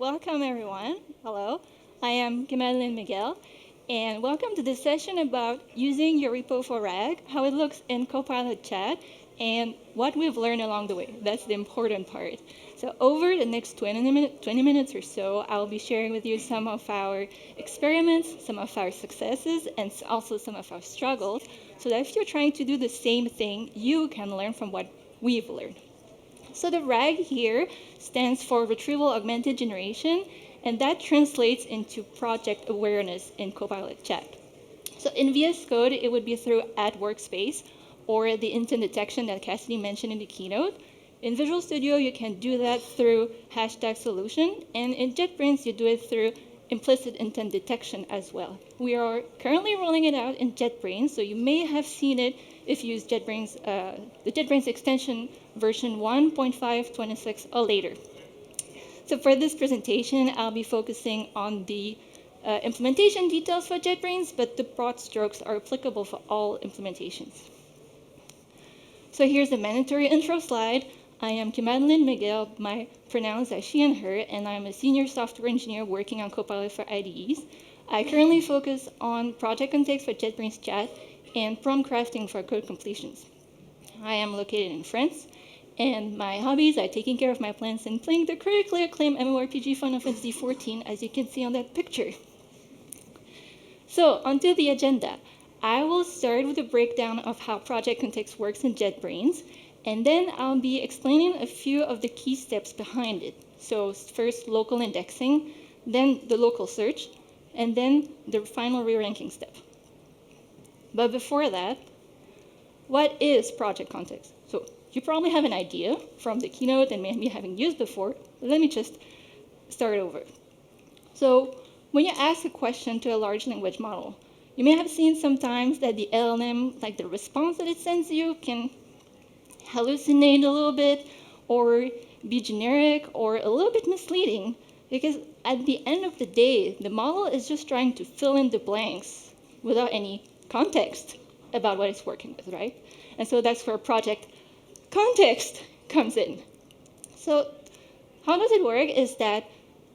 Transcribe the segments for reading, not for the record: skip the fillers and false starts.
welcome everyone. Hello, I am Kim-Adeline Miguel, and welcome to this session about using your repo for RAG, how it looks in Copilot Chat, and what we've learned along the way. That's the important part. So over the next 20 minutes or so, I'll be sharing with you some of our experiments, some of our successes, and also some of our struggles, so that if you're trying to do the same thing, you can learn from what we've learned. So the RAG here stands for Retrieval Augmented Generation, and that translates into project awareness in Copilot Chat. So in VS Code, it would be through add workspace or the intent detection that Cassidy mentioned in the keynote. In Visual Studio, you can do that through hashtag solution, and in JetBrains, you do it through implicit intent detection as well. We are currently rolling it out in JetBrains, so you may have seen it if you use JetBrains, the JetBrains extension version 1.5.26 or later. So for this presentation, I'll be focusing on the implementation details for JetBrains, but the broad strokes are applicable for all implementations. So here's the mandatory intro slide. I am Kim-Adeline Miguel, my pronouns are she and her, and I'm a senior software engineer working on Copilot for IDEs. I currently focus on project context for JetBrains Chat and prompt crafting for code completions. I am located in France, and my hobbies are taking care of my plants and playing the critically acclaimed MMORPG Final Fantasy XIV, as you can see on that picture. So, onto the agenda. I will start with a breakdown of how project context works in JetBrains, and then I'll be explaining a few of the key steps behind it. So first, local indexing, then the local search, and then the final re-ranking step. But before that, what is project context? So you probably have an idea from the keynote and maybe having used before, but let me just start over. So when you ask a question to a large language model, you may have seen sometimes that the LLM, like the response that it sends you, can hallucinate a little bit or be generic or a little bit misleading, because at the end of the day, the model is just trying to fill in the blanks without any context about what it's working with, right? And so that's where project context comes in. So how does it work is that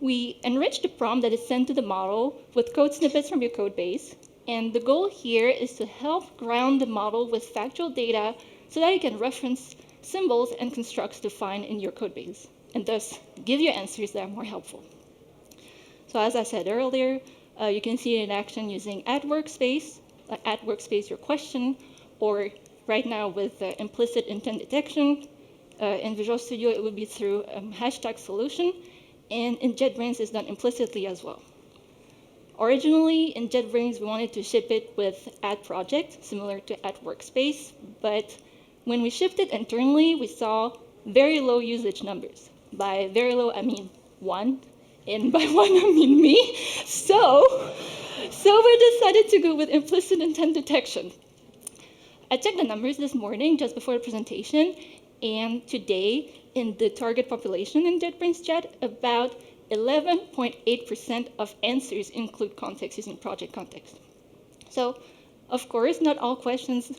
we enrich the prompt that is sent to the model with code snippets from your code base. And the goal here is to help ground the model with factual data so that you can reference symbols and constructs defined in your code base, and thus give you answers that are more helpful. So as I said earlier, you can see it in action using add workspace your question, or right now with implicit intent detection. In Visual Studio, it would be through hashtag solution, and in JetBrains, it's done implicitly as well. Originally, in JetBrains, we wanted to ship it with add project, similar to add workspace, but when we shipped it internally, we saw very low usage numbers. By very low, I mean 1, and by 1, I mean me. So we decided to go with implicit intent detection. I checked the numbers this morning, just before the presentation, and today, in the target population in JetBrains Chat, about 11.8% of answers include context using project context. So, of course, not all questions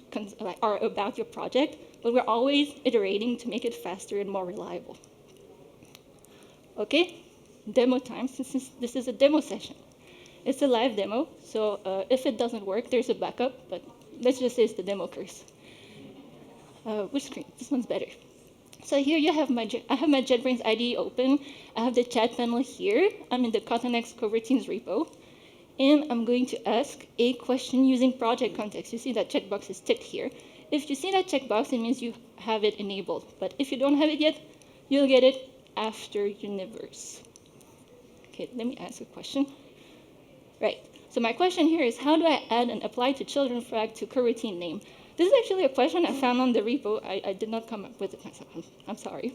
are about your project, but we're always iterating to make it faster and more reliable. Okay, demo time. This is a demo session. It's a live demo, so if it doesn't work, there's a backup, but let's just say it's the demo curse. Which screen? This one's better. So here I have my JetBrains IDE open. I have the chat panel here. I'm in the Cottonx coroutines repo. And I'm going to ask a question using project context. You see that checkbox is ticked here. If you see that checkbox, it means you have it enabled. But if you don't have it yet, you'll get it after Universe. Okay, let me ask a question. Right, so my question here is, how do I add an apply to children flag to coroutine name? This is actually a question I found on the repo. I did not come up with it myself. I'm sorry.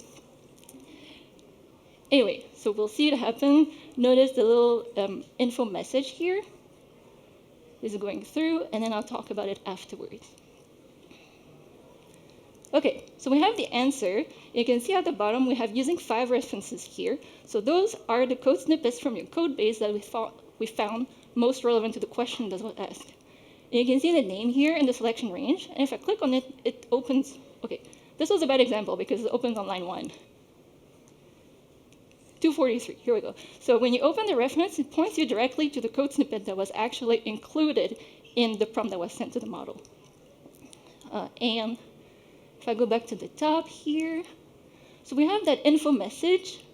Anyway, so we'll see it happen. Notice the little info message here. This is going through, and then I'll talk about it afterwards. Okay, so we have the answer. You can see at the bottom we have using 5 references here. So those are the code snippets from your code base that we found most relevant to the question that was asked. And you can see the name here in the selection range. And if I click on it, it opens. Okay, this was a bad example because it opens on line 1. 243, here we go. So when you open the reference, it points you directly to the code snippet that was actually included in the prompt that was sent to the model. And if I go back to the top here, so we have that info message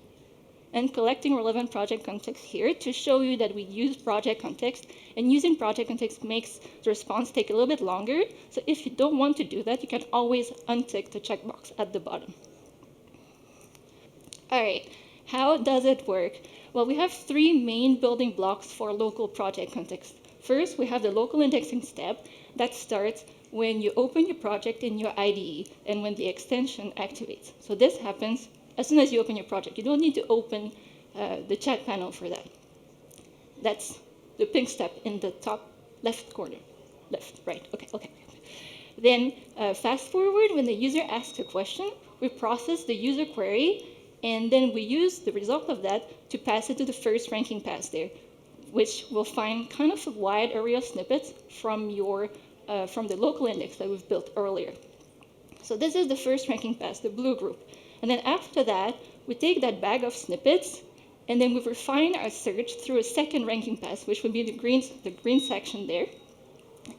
and collecting relevant project context here to show you that we use project context, and using project context makes the response take a little bit longer. So if you don't want to do that, you can always untick the checkbox at the bottom. All right, how does it work? Well, we have three main building blocks for local project context. First, we have the local indexing step that starts when you open your project in your IDE and when the extension activates. So this happens as soon as you open your project. You don't need to open the chat panel for that. That's the pink step in the top left corner. Left, right, okay. Then fast forward, when the user asks a question, we process the user query, and then we use the result of that to pass it to the first ranking pass there, which will find kind of a wide array of snippets from the local index that we've built earlier. So this is the first ranking pass, the blue group. And then after that, we take that bag of snippets, and then we refine our search through a second ranking pass, which would be the green section there.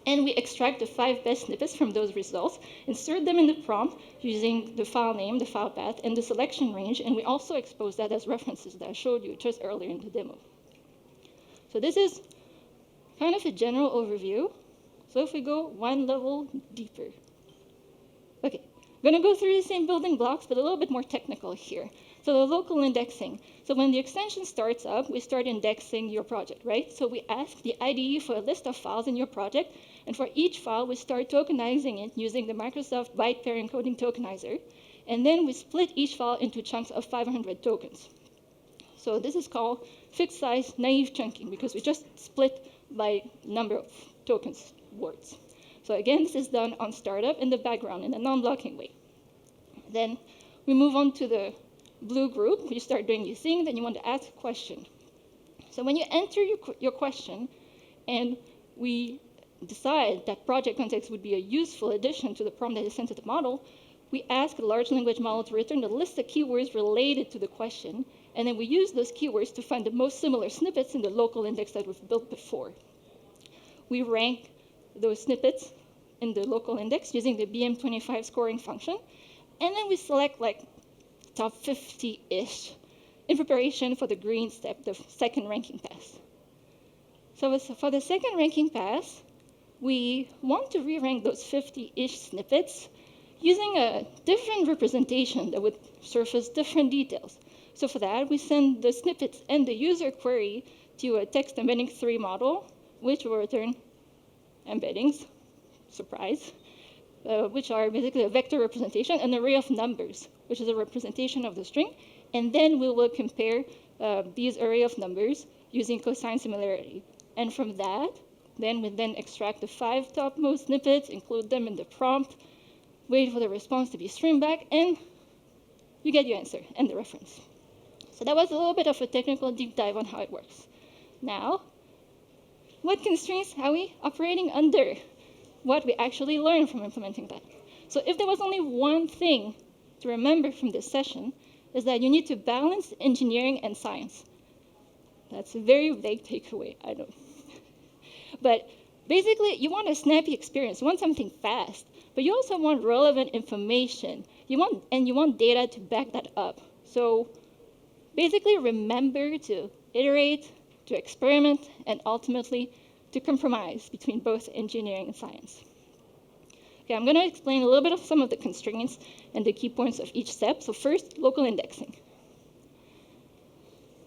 And we extract the 5 best snippets from those results, insert them in the prompt using the file name, the file path, and the selection range, and we also expose that as references that I showed you just earlier in the demo. So this is kind of a general overview. So if we go one level deeper. Okay, I'm going to go through the same building blocks, but a little bit more technical here. So the local indexing. So when the extension starts up, we start indexing your project, right? So we ask the IDE for a list of files in your project, and for each file, we start tokenizing it using the Microsoft byte pair encoding tokenizer, and then we split each file into chunks of 500 tokens. So this is called fixed size naive chunking, because we just split by number of tokens words. So again, this is done on startup in the background in a non-blocking way. Then we move on to the blue group. You start doing your thing, then you want to ask a question. So when you enter your question, and we decide that project context would be a useful addition to the prompt that is sent to the model, we ask the large language model to return a list of keywords related to the question, and then we use those keywords to find the most similar snippets in the local index that we've built before. We rank those snippets in the local index using the BM25 scoring function, and then we select like top 50-ish in preparation for the green step, the second ranking pass. So for the second ranking pass, we want to re-rank those 50-ish snippets using a different representation that would surface different details. So for that, we send the snippets and the user query to a text embedding 3 model, which will return embeddings, surprise, which are basically a vector representation, an array of numbers, which is a representation of the string. And then we will compare these array of numbers using cosine similarity. And from that, then we then extract the 5 topmost snippets, include them in the prompt, wait for the response to be streamed back, and you get your answer and the reference. So that was a little bit of a technical deep dive on how it works. Now, what constraints are we operating under? What we actually learned from implementing that. So if there was only one thing to remember from this session, is that you need to balance engineering and science. That's a very vague takeaway, I know. But basically, you want a snappy experience. You want something fast, but you also want relevant information. You want data to back that up. So basically, remember to iterate, to experiment, and ultimately to compromise between both engineering and science. Okay, I'm going to explain a little bit of some of the constraints and the key points of each step. So first, local indexing.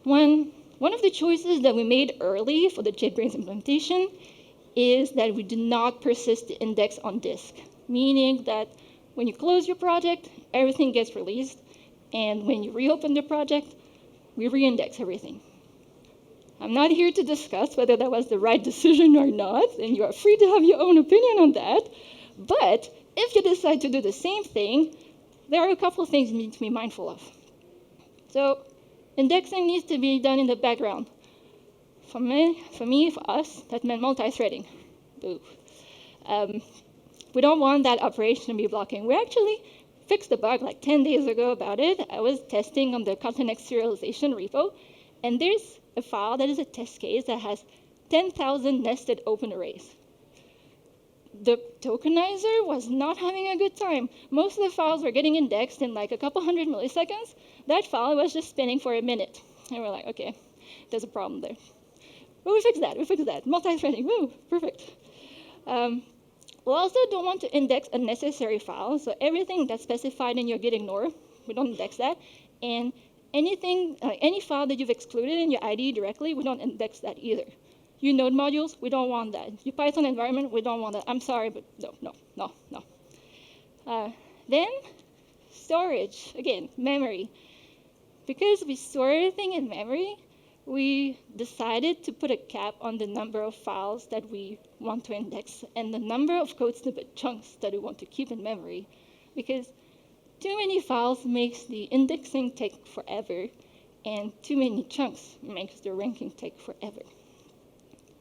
One of the choices that we made early for the JetBrains implementation is that we do not persist the index on disk, meaning that when you close your project, everything gets released, and when you reopen the project, we reindex everything. I'm not here to discuss whether that was the right decision or not, and you are free to have your own opinion on that. But if you decide to do the same thing, there are a couple of things you need to be mindful of. So indexing needs to be done in the background. For us, that meant multi-threading. We don't want that operation to be blocking. We actually fixed a bug like 10 days ago about it. I was testing on the Continent serialization repo, and there's a file that is a test case that has 10,000 nested open arrays. The tokenizer was not having a good time. Most of the files were getting indexed in like a couple hundred milliseconds. That file was just spinning for a minute. And we're like, okay, there's a problem there. But we fixed that. Multi-threading, woo, perfect. We also don't want to index unnecessary files. So everything that's specified in your git ignore, we don't index that. And anything, any file that you've excluded in your IDE directly, we don't index that either. Your node modules, we don't want that. Your Python environment, we don't want that. I'm sorry, but no. Then storage, again, memory. Because we store everything in memory, we decided to put a cap on the number of files that we want to index and the number of code snippet chunks that we want to keep in memory, because too many files makes the indexing take forever, and too many chunks makes the ranking take forever.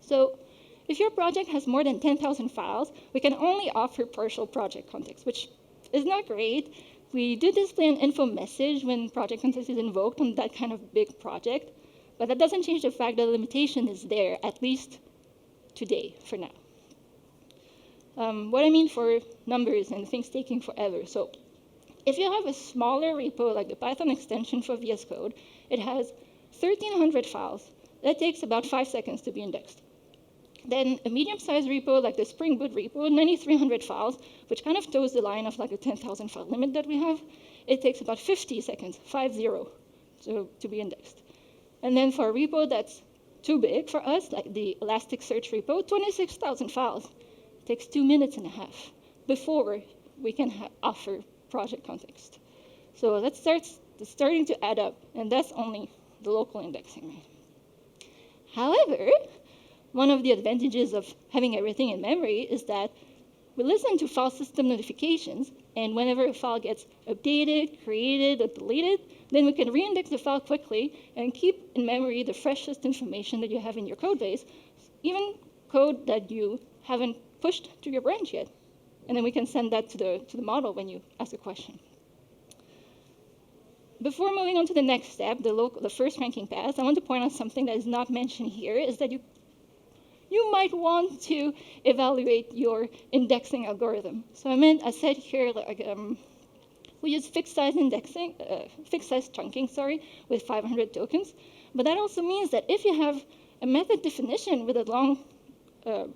So if your project has more than 10,000 files, we can only offer partial project context, which is not great. We do display an info message when project context is invoked on that kind of big project, but that doesn't change the fact that the limitation is there, at least today, for now. What I mean for numbers and things taking forever. So if you have a smaller repo, like the Python extension for VS Code, it has 1,300 files. That takes about 5 seconds to be indexed. Then a medium-sized repo, like the Spring Boot repo, 9,300 files, which kind of toes the line of like a 10,000 file limit that we have. It takes about 50 seconds, 50, to be indexed. And then for a repo that's too big for us, like the Elasticsearch repo, 26,000 files. It takes 2.5 minutes before we can offer project context. So that's starting to add up, and that's only the local indexing. Right? However, one of the advantages of having everything in memory is that we listen to file system notifications, and whenever a file gets updated, created, or deleted, then we can reindex the file quickly and keep in memory the freshest information that you have in your code base, even code that you haven't pushed to your branch yet. And then we can send that to the model when you ask a question. Before moving on to the next step, the first ranking pass, I want to point out something that is not mentioned here, is that you might want to evaluate your indexing algorithm. So I said here, like, we use fixed size indexing, fixed size chunking, with 500 tokens. But that also means that if you have a method definition with a long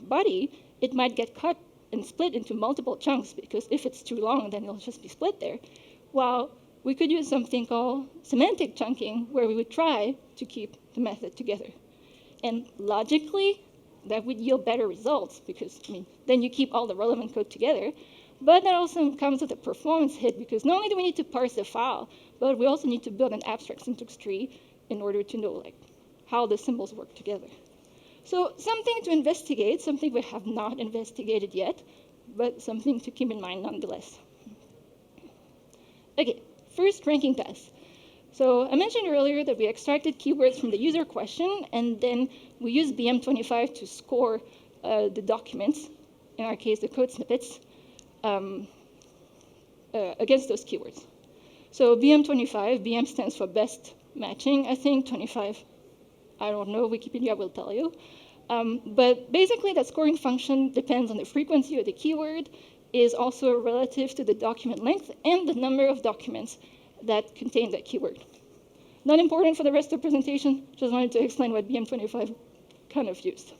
body, it might get cut and split into multiple chunks, because if it's too long, then it'll just be split there. While we could use something called semantic chunking, where we would try to keep the method together. And logically, that would yield better results, because then you keep all the relevant code together. But that also comes with a performance hit, because not only do we need to parse the file, but we also need to build an abstract syntax tree in order to know how the symbols work together. So something to investigate, something we have not investigated yet, but something to keep in mind nonetheless. Okay, first ranking pass. So I mentioned earlier that we extracted keywords from the user question, and then we used BM25 to score the documents, in our case, the code snippets, against those keywords. So BM25, BM stands for best matching, I think, 25, I don't know, Wikipedia will tell you. But basically, that scoring function depends on the frequency of the keyword, is also relative to the document length and the number of documents that contain that keyword. Not important for the rest of the presentation, just wanted to explain what BM25 kind of used.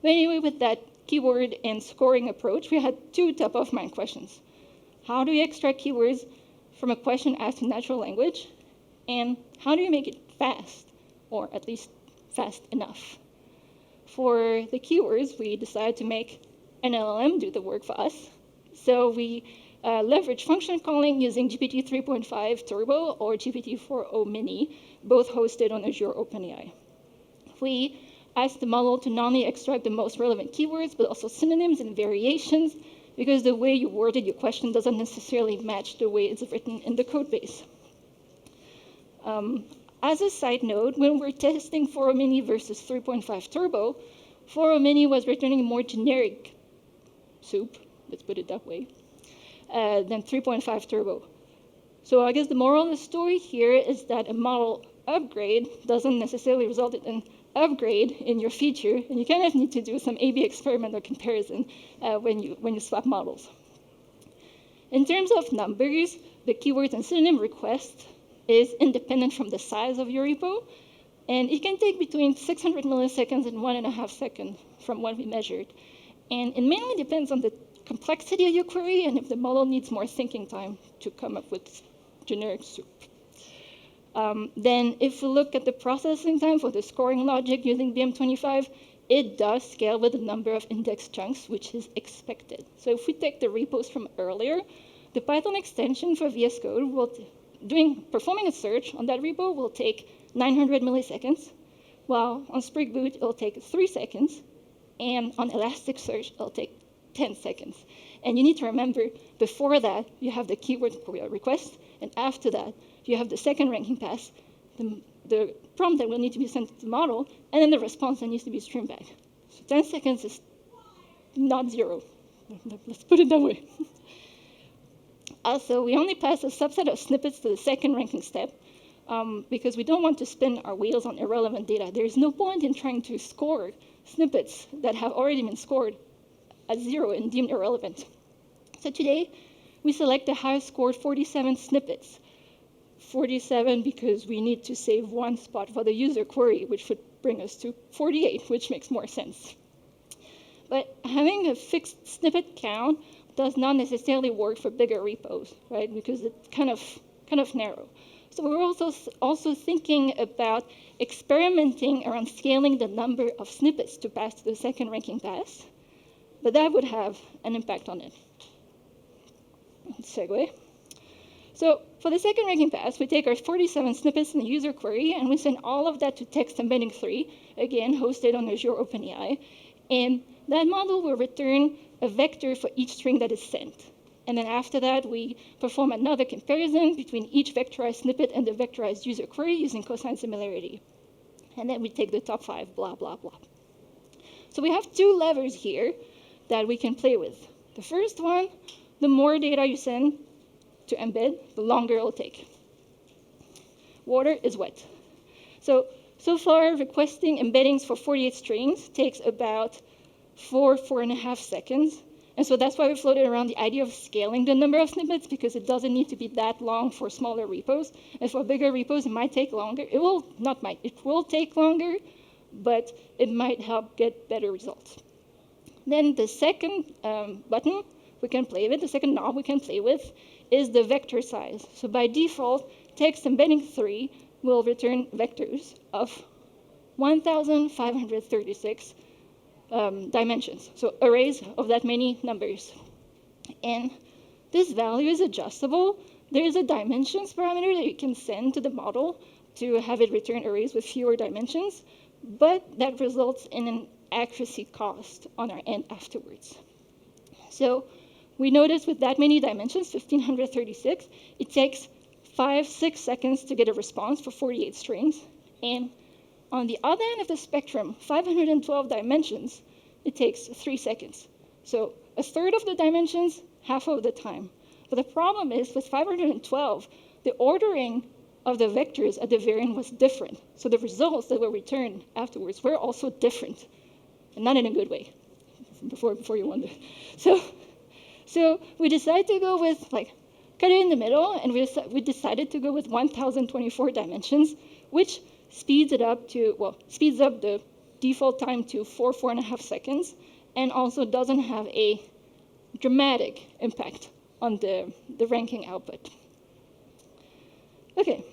But anyway, with that keyword and scoring approach, we had two top-of-mind questions. How do you extract keywords from a question asked in natural language? And how do you make it fast, or at least fast enough? For the keywords, we decided to make an LLM do the work for us. So we leverage function calling using GPT 3.5 Turbo or GPT 4o Mini, both hosted on Azure OpenAI. We asked the model to not only extract the most relevant keywords, but also synonyms and variations, because the way you worded your question doesn't necessarily match the way it's written in the code base. As a side note, when we're testing 4o Mini versus 3.5 Turbo, 4o Mini was returning more generic soup, let's put it that way. than 3.5 turbo. So I guess the moral of the story here is that a model upgrade doesn't necessarily result in an upgrade in your feature, and you kind of need to do some A/B experiment or comparison when you swap models. In terms of numbers, the keywords and synonym request is independent from the size of your repo, and it can take between 600 milliseconds and 1.5 seconds from what we measured. And it mainly depends on the complexity of your query and if the model needs more thinking time to come up with generic soup. Then if we look at the processing time for the scoring logic using BM25, it does scale with the number of index chunks, which is expected. So if we take the repos from earlier, the Python extension for VS Code will performing a search on that repo will take 900 milliseconds, while on Spring Boot it'll take 3 seconds, and on Elasticsearch it'll take 10 seconds. And you need to remember, before that you have the keyword request, and after that you have the second ranking pass, the prompt that will need to be sent to the model, and then the response that needs to be streamed back. So 10 seconds is not zero. Let's put it that way. Also, we only pass a subset of snippets to the second ranking step because we don't want to spin our wheels on irrelevant data. There's no point in trying to score snippets that have already been scored at 0 and deemed irrelevant. So today, we select the highest scored 47 snippets. 47 because we need to save one spot for the user query, which would bring us to 48, which makes more sense. But having a fixed snippet count does not necessarily work for bigger repos, right? Because it's kind of narrow. So we're also thinking about experimenting around scaling the number of snippets to pass to the second ranking pass, but that would have an impact on it. Segue. So for the second ranking pass, we take our 47 snippets in the user query, and we send all of that to text embedding 3, again, hosted on Azure OpenAI. And that model will return a vector for each string that is sent. And then after that, we perform another comparison between each vectorized snippet and the vectorized user query using cosine similarity. And then we take the top 5, blah, blah, blah. So we have 2 levers here that we can play with. The first one, the more data you send to embed, the longer it'll take. Water is wet. So far, requesting embeddings for 48 strings takes about 4.5 seconds. And so that's why we floated around the idea of scaling the number of snippets, because it doesn't need to be that long for smaller repos. And for bigger repos, it might take longer. It will take longer, but it might help get better results. Then the second button we can play with, the second knob we can play with, is the vector size. So by default, text embedding 3 will return vectors of 1,536 dimensions, so arrays of that many numbers. And this value is adjustable. There is a dimensions parameter that you can send to the model to have it return arrays with fewer dimensions, but that results in an accuracy cost on our end afterwards. So we notice with that many dimensions, 1,536, it takes 5-6 seconds to get a response for 48 strings. And on the other end of the spectrum, 512 dimensions, it takes 3 seconds. So a third of the dimensions, half of the time. But the problem is with 512, the ordering of the vectors at the variant was different. So the results that were returned afterwards were also different, and not in a good way, before you wonder. So we decided to go with, cut it in the middle, and we decided to go with 1,024 dimensions, which speeds up the default time to 4.5 seconds, and also doesn't have a dramatic impact on the ranking output. Okay,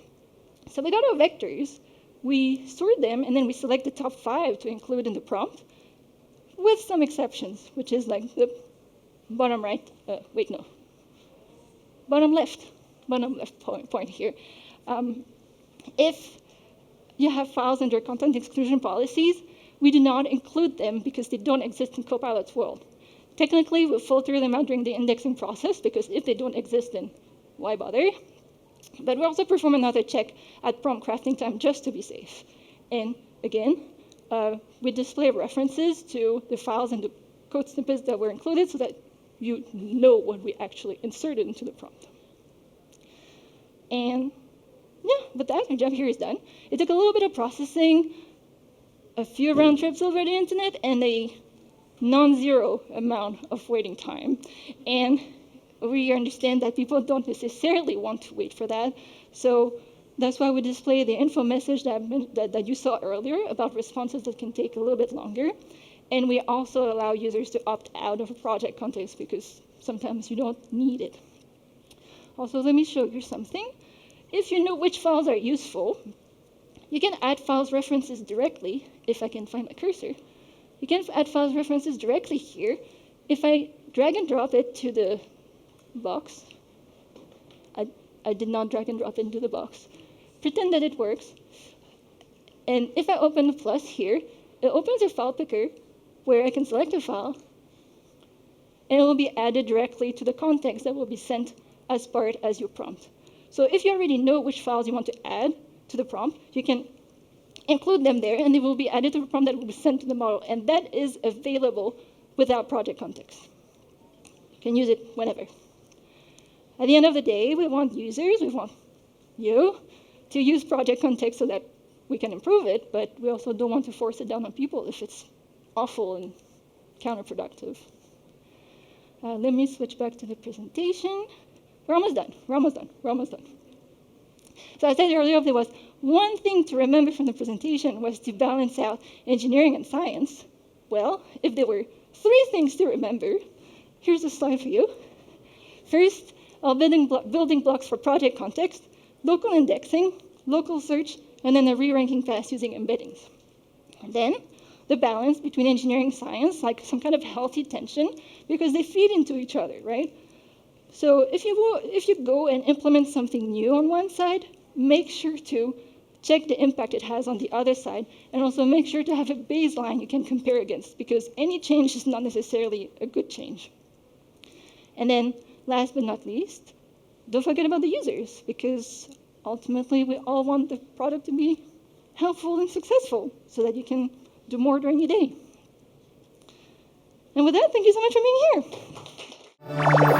so we got our vectors, we sort them, and then we select the top 5 to include in the prompt, with some exceptions, which is like the bottom right, bottom left point here. If you have files under content exclusion policies, we do not include them because they don't exist in Copilot's world. Technically, we'll filter them out during the indexing process, because if they don't exist, then why bother? But we also perform another check at prompt crafting time just to be safe. And again, we display references to the files and the code snippets that were included so that you know what we actually inserted into the prompt. And yeah, with that, our job here is done. It took a little bit of processing, a few round trips over the internet, and a non-zero amount of waiting time. And we understand that people don't necessarily want to wait for that. So that's why we display the info message that you saw earlier about responses that can take a little bit longer. And we also allow users to opt out of a project context because sometimes you don't need it. Also, let me show you something. If you know which files are useful, you can add files references directly, if I can find my cursor. You can add files references directly here. If I drag and drop it to the box, I did not drag and drop it into the box. Pretend that it works. And if I open the plus here, it opens a file picker where I can select a file, and it will be added directly to the context that will be sent as part as your prompt. So if you already know which files you want to add to the prompt, you can include them there, and they will be added to the prompt that will be sent to the model, and that is available without project context. You can use it whenever. At the end of the day, we want users, we want you to use project context so that we can improve it, but we also don't want to force it down on people if it's awful and counterproductive. Let me switch back to the presentation. We're almost done. So I said earlier, if there was one thing to remember from the presentation was to balance out engineering and science. Well, if there were 3 things to remember, here's a slide for you. First, building blocks for project context, local indexing, local search, and then a re-ranking pass using embeddings. And then the balance between engineering and science, like some kind of healthy tension, because they feed into each other, right? So if you go and implement something new on one side, make sure to check the impact it has on the other side, and also make sure to have a baseline you can compare against, because any change is not necessarily a good change. And then, last but not least, don't forget about the users, because ultimately we all want the product to be helpful and successful so that you can do more during your day. And with that, thank you so much for being here.